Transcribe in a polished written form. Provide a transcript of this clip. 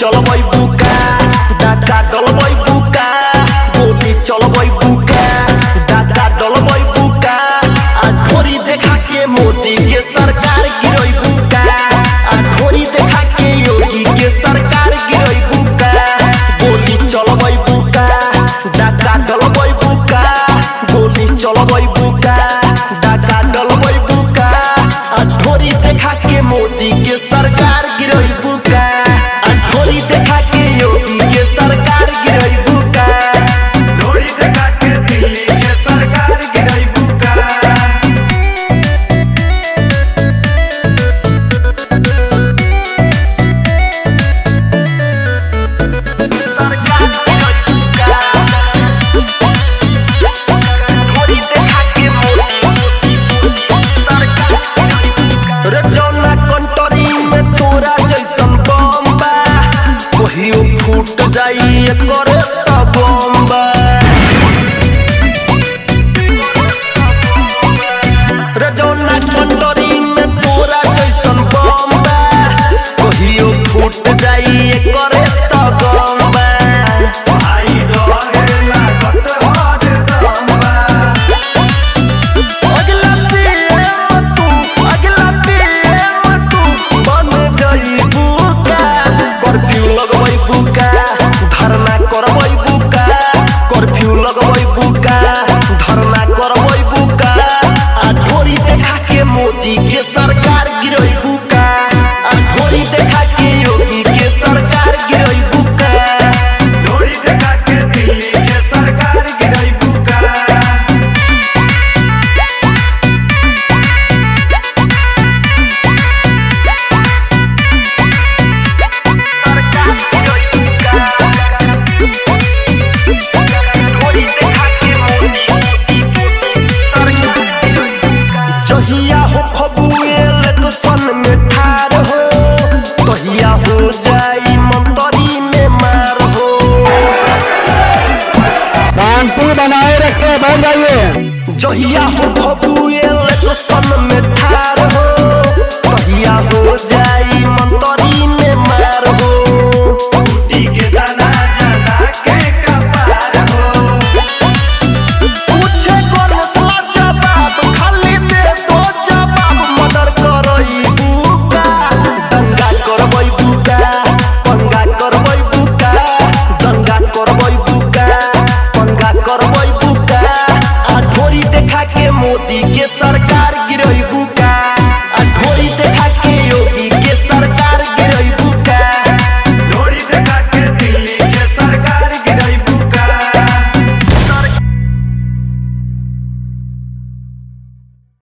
चलबई बुका डाका डलबई बुका गोली चलबई बुका डाका डलबई बुका आ ढोरी देखा के मोदी के सरकार गिरई बुका आ ढोरी देखा के योगी के सरकार गिरई बुका गोली चलबई बुका डाका डलबई बुका गोली चलबई बुका डाका डलबई बुका आ ढोरी देखा के मोदी के सरकार गिरई बुका देखा के योगी के सरकार गिरई बुका ढोरी देखा के दिल्ली के सरकार गिरई बुका रे जौना कंट्री में तोरा जैसन बम बा कहियो फूट जाई एकर त बम बा रे जौना कंट्री में तोरा जैसन बम बा कहियो फूट जाई एकर त बम बा भाई डरे लागत हर दम बा अगला सीएम तू अगला पीएम तू बन जाई बुका कर्फ्यू लगबई बुका धरना करबई बुका कर्फ्यू लगबई बुका धरना करबई बुका आ ढोरी देखा के मोदी के सरकार गिरई बुका आ ढोरी देखा के योगी के सरकार गिरई बुका ढोरी देखा के दिल्ली के सरकार गिरई बुका जहिया हो खबुए इलेक्शन में ठार हो तहिया हो जाई मंतरी में मार हो शांति बनाए रखे बैठ जाइए। जहिया हो खबुए इलेक्शन में ठार हो तहिया हो